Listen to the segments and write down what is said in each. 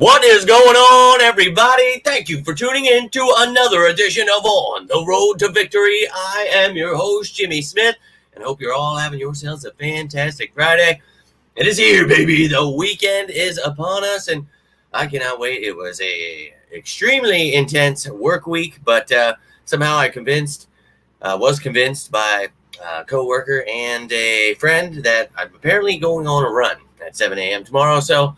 What is going on, everybody? Thank you for tuning in to another edition of On the Road to Victory. I am your host, Jimmy Smith, and hope you're all having yourselves a fantastic Friday. It is here, baby. The weekend is upon us, and I cannot wait. It was a extremely intense work week, but somehow I was convinced by a coworker and a friend that I'm apparently going on a run at 7 a.m. tomorrow. So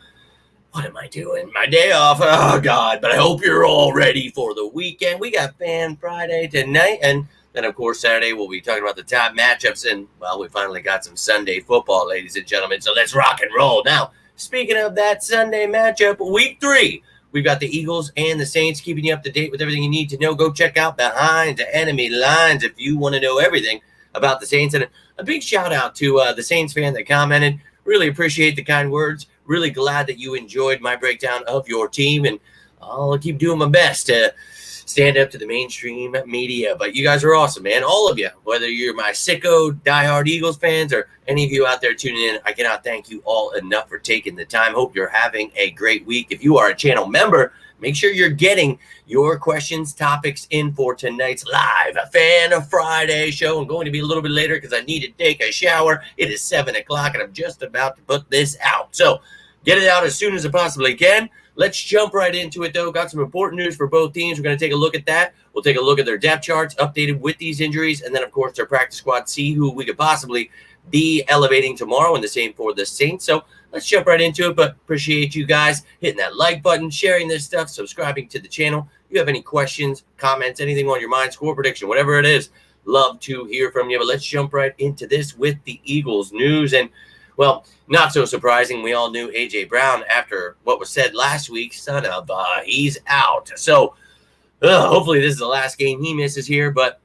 what am I doing? My day off. Oh, God. But I hope you're all ready for the weekend. We got Fan Friday tonight. And then, of course, Saturday we'll be talking about the top matchups. And, well, we finally got some Sunday football, ladies and gentlemen. So let's rock and roll. Now, speaking of that Sunday matchup, week 3, we've got the Eagles and the Saints keeping you up to date with everything you need to know. Go check out Behind the Enemy Lines if you want to know everything about the Saints. And a big shout out to the Saints fan that commented. Really appreciate the kind words. Really glad that you enjoyed my breakdown of your team, and I'll keep doing my best to stand up to the mainstream media. But you guys are awesome, man. All of you, whether you're my sicko diehard Eagles fans or any of you out there tuning in, I cannot thank you all enough for taking the time. Hope you're having a great week. If you are a channel member, make sure you're getting your questions, topics in for tonight's live Fan Friday show. I'm going to be a little bit later because I need to take a shower. It is 7 o'clock, and I'm just about to put this out. So get it out as soon as I possibly can. Let's jump right into it, though. Got some important news for both teams. We're going to take a look at that. We'll take a look at their depth charts updated with these injuries, and then, of course, their practice squad, see who we could possibly be elevating tomorrow, and the same for the Saints. So let's jump right into it, but appreciate you guys hitting that like button, sharing this stuff, subscribing to the channel. If you have any questions, comments, anything on your mind, score prediction, whatever it is, love to hear from you. But let's jump right into this with the Eagles news. And, well, not so surprising. We all knew A.J. Brown, after what was said last week, he's out. So hopefully this is the last game he misses here, but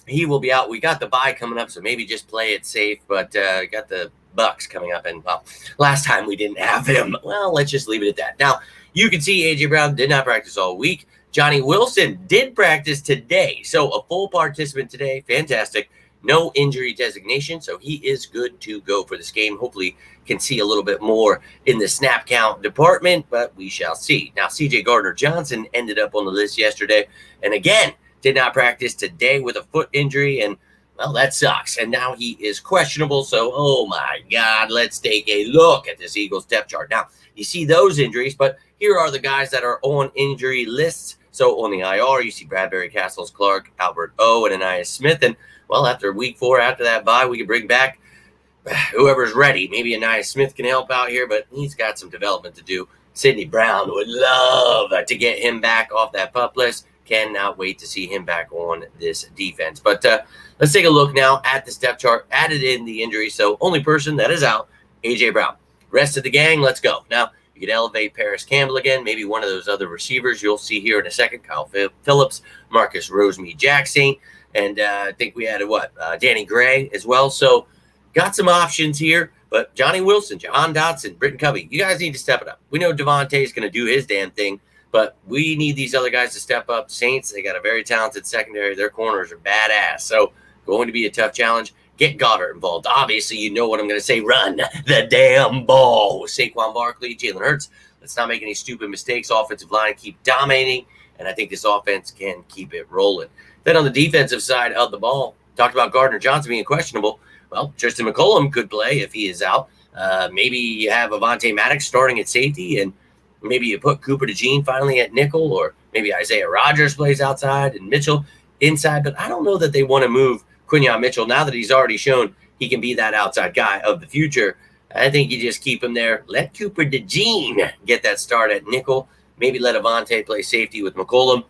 he will be out. We got the bye coming up, so maybe just play it safe. But got the Bucks coming up, and, well, last time we didn't have him. Well, let's just leave it at that. Now, you can see A.J. Brown did not practice all week. Johnny Wilson did practice today, so a full participant today. Fantastic. No injury designation, so he is good to go for this game. Hopefully can see a little bit more in the snap count department, but we shall see. Now, C.J. Gardner-Johnson ended up on the list yesterday, and again, did not practice today with a foot injury, and, well, that sucks. And now he is questionable, so, oh, my God, let's take a look at this Eagles depth chart. Now, you see those injuries, but here are the guys that are on injury lists. So on the IR, you see Bradbury, Castles, Clark, Albert O, and Anais Smith, and, well, after week 4, after that bye, we can bring back whoever's ready. Maybe Anais Smith can help out here, but he's got some development to do. Sidney Brown would love to get him back off that PUP list. Cannot wait to see him back on this defense. But let's take a look now at the depth chart. Added in the injury, so only person that is out, A.J. Brown. Rest of the gang, let's go. Now, you could elevate Paris Campbell again, maybe one of those other receivers you'll see here in a second. Kyle Phillips, Marcus Rosemead-Jackson. And I think we added, Danny Gray as well. So got some options here. But Johnny Wilson, Jahan Dotson, Britton Covey, you guys need to step it up. We know Devontae is going to do his damn thing, but we need these other guys to step up. Saints, they got a very talented secondary. Their corners are badass. So going to be a tough challenge. Get Goddard involved. Obviously, you know what I'm going to say. Run the damn ball with Saquon Barkley, Jalen Hurts. Let's not make any stupid mistakes. Offensive line, keep dominating, and I think this offense can keep it rolling. Then on the defensive side of the ball, talked about Gardner-Johnson being questionable. Well, Tristan McCollum could play if he is out. Maybe you have Avonte Maddox starting at safety, and maybe you put Cooper DeJean finally at nickel, or maybe Isaiah Rodgers plays outside and Mitchell inside. But I don't know that they want to move Quinyon Mitchell now that he's already shown he can be that outside guy of the future. I think you just keep him there. Let Cooper DeJean get that start at nickel. Maybe let Avonte play safety with McCollum.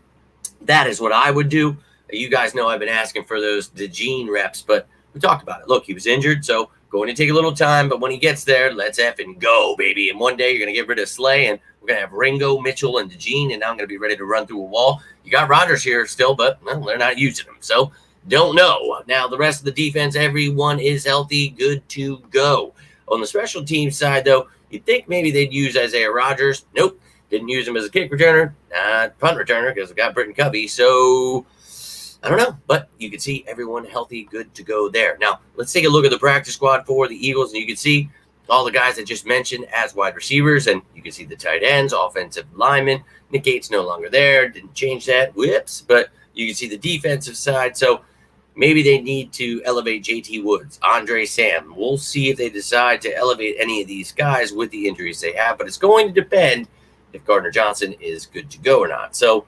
That is what I would do. You guys know I've been asking for those DeJean reps, but we talked about it. Look, he was injured, so going to take a little time, but when he gets there, let's effing go, baby. And one day you're going to get rid of Slay, and we're going to have Ringo, Mitchell, and DeJean, and I'm going to be ready to run through a wall. You got Rodgers here still, but, well, they're not using him, so don't know. Now, the rest of the defense, everyone is healthy, good to go. On the special team side, though, you'd think maybe they'd use Isaiah Rodgers. Nope, didn't use him as a kick returner, punt returner, because we got Britton Covey, so I don't know, but you can see everyone healthy, good to go there. Now, let's take a look at the practice squad for the Eagles, and you can see all the guys I just mentioned as wide receivers, and you can see the tight ends, offensive linemen. Nick Gates no longer there, didn't change that, whoops, but you can see the defensive side. So maybe they need to elevate JT Woods, Andre Sam. We'll see if they decide to elevate any of these guys with the injuries they have, but it's going to depend if Gardner-Johnson is good to go or not. So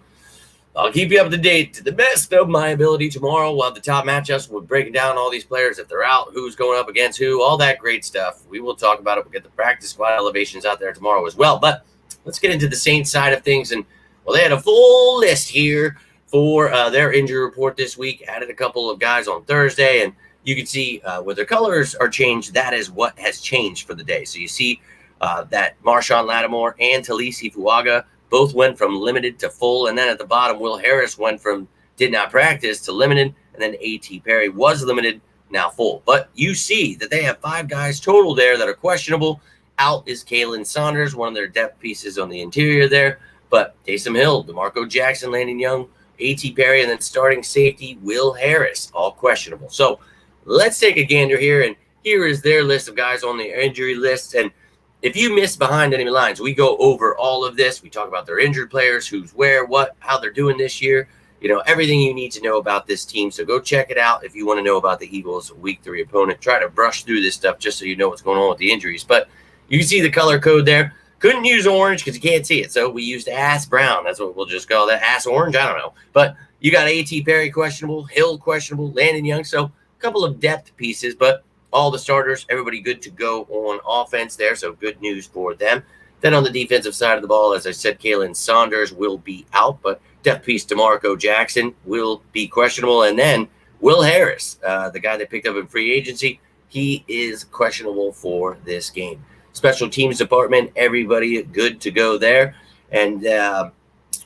I'll keep you up to date to the best of my ability tomorrow. We'll have the top matchups. We're breaking down all these players, if they're out, who's going up against who, all that great stuff. We will talk about it. We'll get the practice squad elevations out there tomorrow as well. But let's get into the Saints side of things. And, well, they had a full list here for their injury report this week. Added a couple of guys on Thursday. And you can see where their colors are changed. That is what has changed for the day. So you see that Marshawn Lattimore and Talisi Fuaga both went from limited to full. And then at the bottom, Will Harris went from did not practice to limited. And then A.T. Perry was limited, now full. But you see that they have 5 guys total there that are questionable. Out is Kalen Saunders, one of their depth pieces on the interior there. But Taysom Hill, DeMarco Jackson, Landon Young, A.T. Perry, and then starting safety Will Harris, all questionable. So let's take a gander here. And here is their list of guys on the injury list. And if you missed behind enemy lines, we go over all of this. We talk about their injured players, who's where, what, how they're doing this year. You know, everything you need to know about this team. So go check it out if you want to know about the Eagles' Week 3 opponent. Try to brush through this stuff just so you know what's going on with the injuries. But you can see the color code there. Couldn't use orange because you can't see it. So we used ass brown. That's what we'll just call that. Ass orange? I don't know. But you got A.T. Perry questionable, Hill questionable, Landon Young. So a couple of depth pieces, but all the starters, everybody good to go on offense there, so good news for them. Then on the defensive side of the ball, as I said, Kalen Saunders will be out, but depth piece DeMarco Jackson will be questionable. And then Will Harris, the guy they picked up in free agency, he is questionable for this game. Special teams department, everybody good to go there. And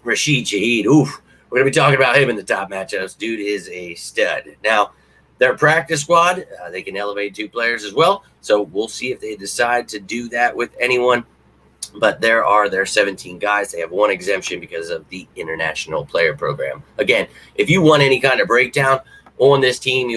Rashid Shaheed, oof, we're going to be talking about him in the top matchups. Dude is a stud. Now, their practice squad, they can elevate 2 players as well. So we'll see if they decide to do that with anyone. But there are their 17 guys. They have 1 exemption because of the international player program. Again, if you want any kind of breakdown on this team,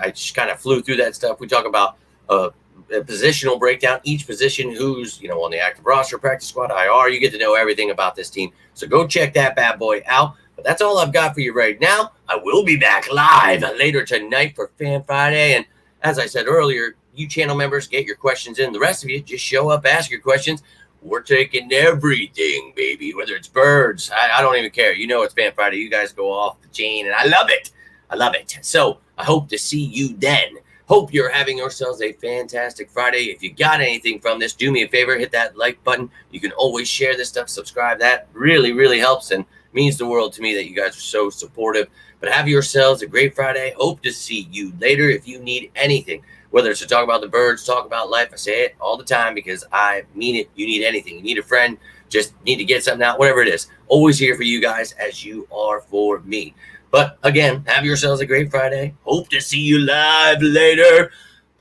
I just kind of flew through that stuff. We talk about a positional breakdown, each position, who's on the active roster, practice squad, IR. You get to know everything about this team. So go check that bad boy out. But that's all I've got for you right now. I will be back live later tonight for Fan Friday. And as I said earlier, you channel members, get your questions in. The rest of you, just show up, ask your questions. We're taking everything, baby, whether it's birds. I don't even care. It's Fan Friday. You guys go off the chain, and I love it. I love it. So I hope to see you then. Hope you're having yourselves a fantastic Friday. If you got anything from this, do me a favor, hit that like button. You can always share this stuff, subscribe. That really, really helps and means the world to me that you guys are so supportive. But have yourselves a great Friday. Hope to see you later. If you need anything, whether it's to talk about the birds, talk about life, I say it all the time because I mean it. You need anything. You need a friend, just need to get something out, whatever it is. Always here for you guys as you are for me. But again, have yourselves a great Friday. Hope to see you live later.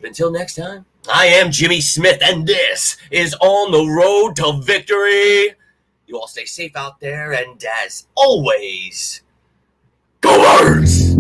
But until next time, I am Jimmy Smith, and this is On the Road to Victory. You all stay safe out there, and as always, go Birds!